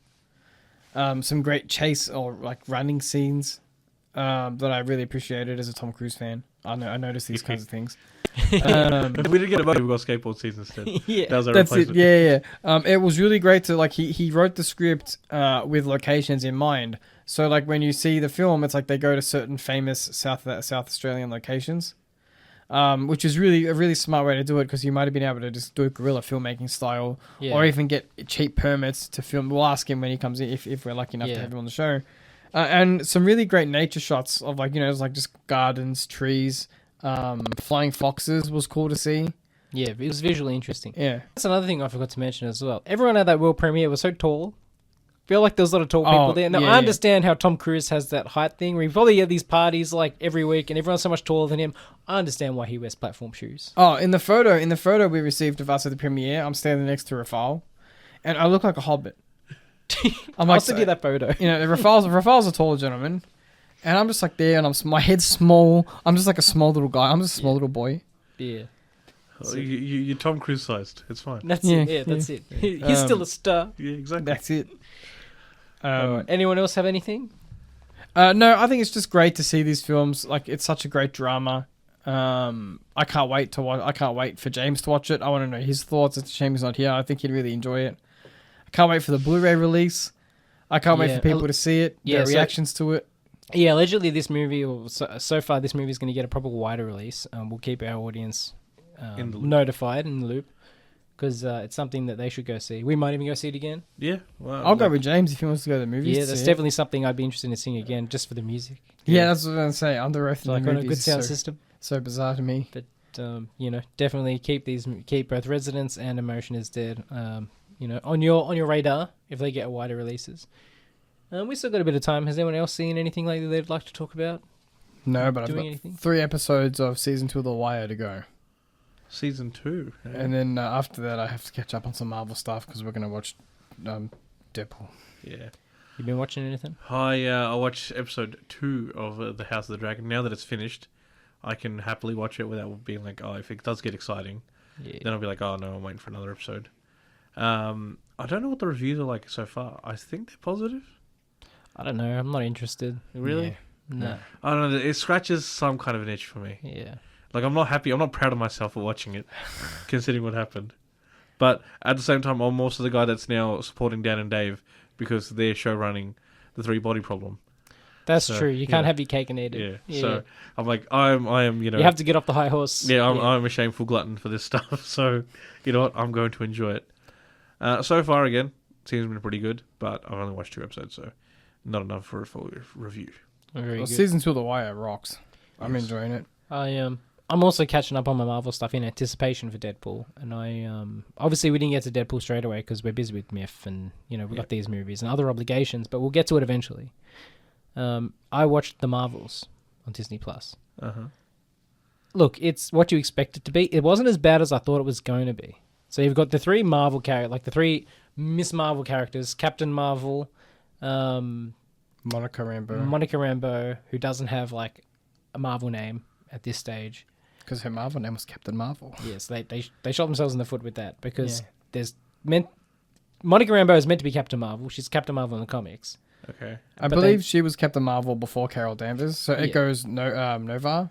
Some great chase or like running scenes that I really appreciated as a Tom Cruise fan. I noticed these kinds of things. we didn't get a money. We got skateboard scenes instead. Yeah. That was our That's it. replacement. Yeah. It was really great to like he wrote the script with locations in mind. So like when you see the film, it's like they go to certain famous South Australian locations, which is really a really smart way to do it because you might have been able to just do it guerrilla filmmaking style, Yeah. or even get cheap permits to film. We'll ask him when he comes in if we're lucky enough to Yeah. have him on the show. And some really great nature shots of like it's like just gardens, trees, flying foxes was cool to see. Yeah, it was visually interesting. Yeah. That's another thing I forgot to mention as well. Everyone at that world premiere was so tall. I feel like there was a lot of tall people there. Now, yeah, I understand how Tom Cruise has that height thing where he probably had these parties like every week and everyone's so much taller than him. I understand why he wears platform shoes. Oh, in the photo we received of us at the premiere, I'm standing next to Rafal, and I look like a hobbit. I'm I'll send you that photo. Rafal's a taller gentleman, and I'm just like there, and my head's small. I'm just like a small little guy. I'm just a small little boy. Yeah. Oh, you're Tom Cruise sized. It's fine. That's Yeah, it. Yeah, that's it. He's still a star. Yeah, exactly. That's it. Anyone else have anything? No, I think it's just great to see these films. Like, it's such a great drama. I can't wait to watch. I can't wait for James to watch it. I want to know his thoughts. It's a shame he's not here. I think he'd really enjoy it. I can't wait for the Blu-ray release. I can't wait Yeah, for people to see it. yeah, Their so- reactions to it. Yeah, allegedly this movie, or so far this movie is going to get a proper wider release. We'll keep our audience In the loop. notified in the loop because it's something that they should go see. We might even go see it again. Yeah. Well, I'll go with James if he wants to go to the movies. Yeah, to that's see it. definitely something I'd be interested in seeing again, just for the music. Yeah, that's what I'm going to say. Under Oath in Like the on a movies good is sound so, system. so bizarre to me. But definitely keep both Residence and Emotion is Dead. On your radar if they get wider releases. We still got a bit of time. Has anyone else seen anything like that they'd like to talk about? No, but I've Doing got anything? 3 episodes of season 2 of The Wire to go. Season 2. Yeah. And then after that, I have to catch up on some Marvel stuff because we're going to watch Deadpool. Yeah. You been watching anything? I watched episode 2 of The House of the Dragon. Now that it's finished, I can happily watch it without being like, oh, if it does get exciting, Yeah. then I'll be like, oh no, I'm waiting for another episode. I don't know what the reviews are like so far. I think they're positive. I don't know. I'm not interested. Really? No. I don't know. It scratches some kind of an itch for me. Yeah. Like, I'm not happy. I'm not proud of myself for watching it, considering what happened. But at the same time, I'm also the guy that's now supporting Dan and Dave because they're show running the 3-Body Problem. That's So, true. You can't yeah. have your cake and eat it. Yeah. So I'm like, I am. you have to get off the high horse. Yeah, I'm a shameful glutton for this stuff. So, you know what? I'm going to enjoy it. So far, again, seems been pretty good, but I've only watched 2 episodes, so not enough for a full review. Very Well, good. season 2 of The Wire rocks. I'm Yes. enjoying it. I'm also catching up on my Marvel stuff in anticipation for Deadpool, and I obviously we didn't get to Deadpool straight away because we're busy with MIF and we got these movies and other obligations, but we'll get to it eventually. I watched The Marvels on Disney Plus. Look, it's what you expect it to be. It wasn't as bad as I thought it was going to be. So you've got the 3 Marvel characters, like the 3 Miss Marvel characters: Captain Marvel, Monica Rambeau. who doesn't have like a Marvel name at this stage. Because her Marvel name was Captain Marvel. Yes, they shot themselves in the foot with that because Yeah. Monica Rambeau is meant to be Captain Marvel. She's Captain Marvel in the comics. Okay. I But believe she was Captain Marvel before Carol Danvers. So it Yeah. goes Nova?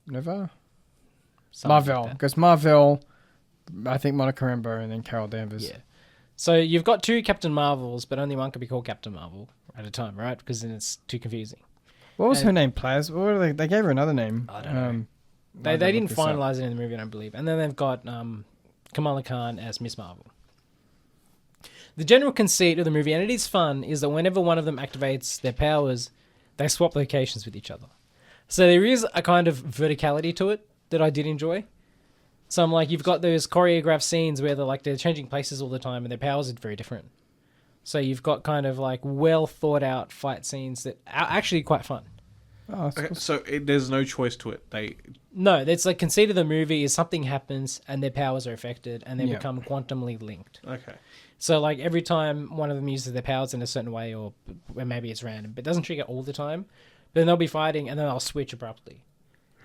Something Marvel. like that. It goes Marvel, I think Monica Rambeau and then Carol Danvers. Yeah. So you've got 2 Captain Marvels, but only one can be called Captain Marvel at a time, right? Because then it's too confusing. What was her name? Plaz? What were they gave her another name. I don't know. They didn't finalize it in the movie, I don't believe. And then they've got Kamala Khan as Miss Marvel. The general conceit of the movie, and it is fun, is that whenever one of them activates their powers, they swap locations with each other. So there is a kind of verticality to it that I did enjoy. So I'm like, you've got those choreographed scenes where they're changing places all the time and their powers are very different. So you've got kind of like well thought out fight scenes that are actually quite fun. Oh, Okay, so there's no choice to it. No, it's like conceit of the movie is something happens and their powers are affected and they become quantumly linked. Okay. So like every time one of them uses their powers in a certain way, or maybe it's random, but it doesn't trigger all the time. But then they'll be fighting and then they'll switch abruptly.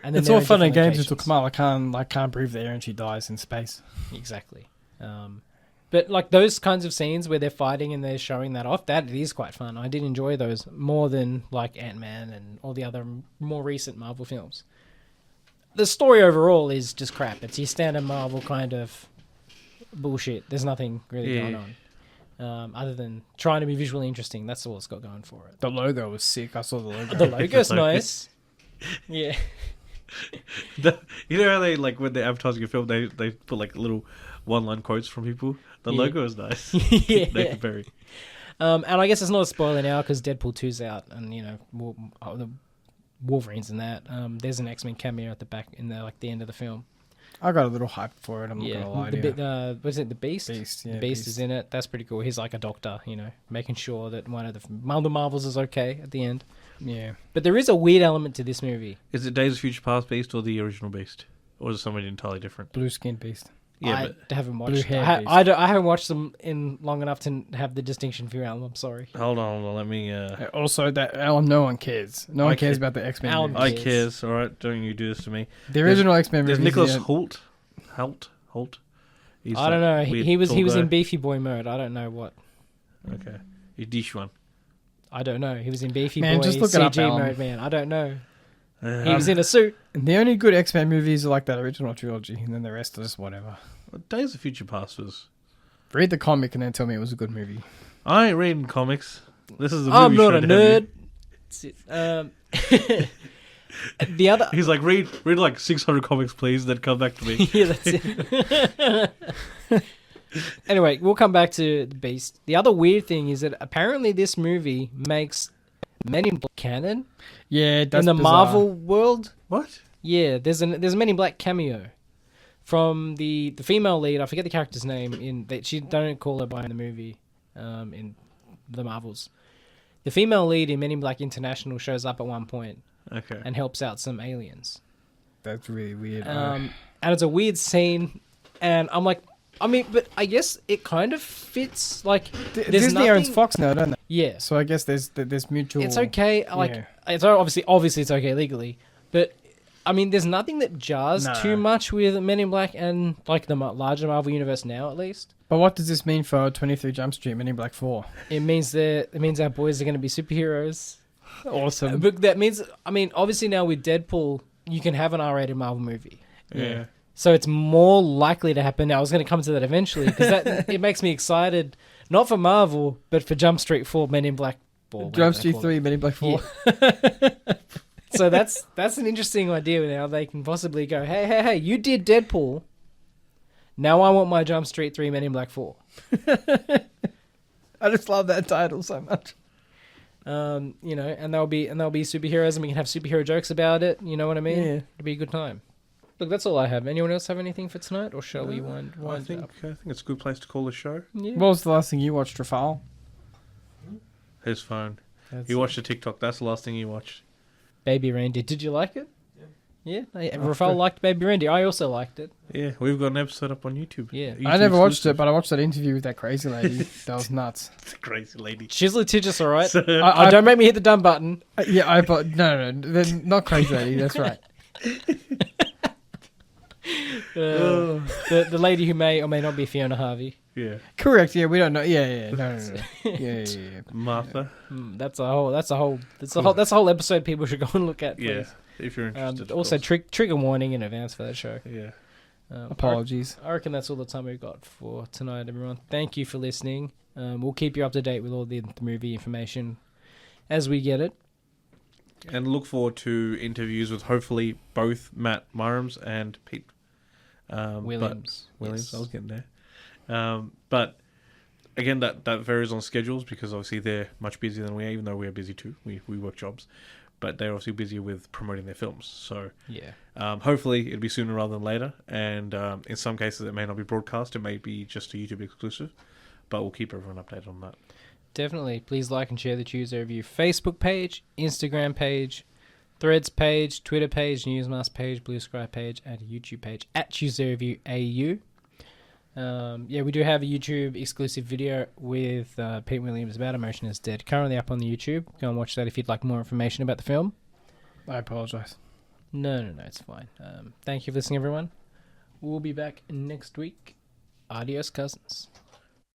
And then it's all fun and games until Kamala Khan can't breathe the air and she dies in space. Exactly. But like those kinds of scenes where they're fighting and they're showing that off, that is quite fun. I did enjoy those more than like Ant-Man and all the other more recent Marvel films. The story overall is just crap. It's your standard Marvel kind of bullshit. There's nothing really going on. Other than trying to be visually interesting. That's all it's got going for it. The logo was sick. I saw the logo. The logo's nice. Yeah. You know how they, like, when they're advertising a film, they put like little one-line quotes from people? The logo is nice. Yeah. Nathan Perry. And I guess it's not a spoiler now because Deadpool 2's out and, you know, the Wolverine's in that. There's an X-Men cameo at the back in the end of the film. I got a little hyped for it. I'm not gonna lie to you. Was it the Beast? Beast, yeah, the Beast is in it. That's pretty cool. He's like a doctor, you know, making sure that one of the Marvels is okay at the end. Yeah. But there is a weird element to this movie. Is it Days of Future Past Beast or the original Beast? Or is it somebody entirely different? Blue Skin Beast. Yeah, I haven't watched. Blue hair Beast. I haven't watched them in long enough to have the distinction for you, Alan. I'm sorry. Hold on, let me... Also, that Alan, no one cares. No one cares about the X-Men Alan movies. I cares, alright? Don't you do this to me. The original X-Men There's movies. Nicholas Hoult. He's I don't know. weird He was tall guy. in Beefy Boy mode. I don't know what. Okay. You dish one. I don't know. He was in Beefy Man, Boy just look it up, CG Alan. mode, man. I don't know. He was in a suit. The only good X-Men movies are like that original trilogy, and then the rest is whatever. Days of Future Past was... Read the comic and then tell me it was a good movie. I ain't reading comics. This is a movie I'm not show a to have nerd. The other... He's like, read like 600 comics, please, then come back to me. Yeah, that's it. Anyway, we'll come back to the Beast. The other weird thing is that apparently this movie makes Men in Black canon Yeah, that's in the bizarre. Marvel world. What? Yeah, there's a Men in Black cameo from the female lead. I forget the character's name. She don't call her by in the movie, in the Marvels. The female lead in Men in Black International shows up at one point Okay. and helps out some aliens. That's really weird. And it's a weird scene, and I'm like, but I guess it kind of fits. Like, there's Disney nothing... owns Fox now, don't they? Yeah, So I guess there's mutual. it's okay. Like, Yeah. it's obviously it's okay legally, but I mean, there's nothing that jars No. too much with Men in Black and like the larger Marvel universe now, at least. But what does this mean for 23 Jump Street, Men in Black 4? It means our boys are going to be superheroes. Awesome. But that means, I mean, obviously now with Deadpool, you can have an R-rated Marvel movie. Yeah. So it's more likely to happen. Now, I was going to come to that eventually because it makes me excited, not for Marvel, but for Jump Street 4, Men in Black 4. Jump Street 3, Men in Black 4. Yeah. So that's an interesting idea now. They can possibly go, hey, you did Deadpool. Now I want my Jump Street 3, Men in Black 4. I just love that title so much. You know, and they'll be superheroes, and we can have superhero jokes about it. You know what I mean? Yeah. It'll be a good time. Look, that's all I have. Anyone else have anything for tonight, or shall we wind I think up? it's a good place to call the show. Yeah. What was the last thing you watched, Rafal? His phone. That's You watched the TikTok. That's the last thing you watched. Baby Randy. Did you like it? Yeah. good. Rafael liked Baby Randy. I also liked it. Yeah, we've got an episode up on YouTube. Yeah. YouTube I never watched it, exclusive. but I watched that interview with that crazy lady. That was nuts. It's a crazy lady. She's litigious, all right. So- Don't make me hit the dumb button. Yeah, but no, they're not crazy lady. That's right. The lady who may or may not be Fiona Harvey. Yeah. Correct. Yeah, we don't know. Yeah. No. Yeah. Martha. That's a whole episode people should go and look at. Please. Yeah. If you're interested. of Also, course. trigger warning in advance for that show. Yeah. Apologies. I reckon that's all the time we've got for tonight, everyone. Thank you for listening. We'll keep you up to date with all the movie information as we get it. And look forward to interviews with hopefully both Matt Myrims and Pete Williams. Yes. I was getting there. But again, that varies on schedules because obviously they're much busier than we are, even though we are busy too. We work jobs. But they're obviously busy with promoting their films. So hopefully it'll be sooner rather than later. And in some cases it may not be broadcast. It may be just a YouTube exclusive. But we'll keep everyone updated on that. Definitely. Please like and share the Tuesday Review Facebook page, Instagram page, Threads page, Twitter page, Newsmask page, Blue Sky page, and a YouTube page at Tuesday Review AU. We do have a YouTube exclusive video with Pete Williams about Emotion is Dead. Currently up on the YouTube. Go and watch that if you'd like more information about the film. I apologise. No, it's fine. Thank you for listening, everyone. We'll be back next week. Adios, cousins.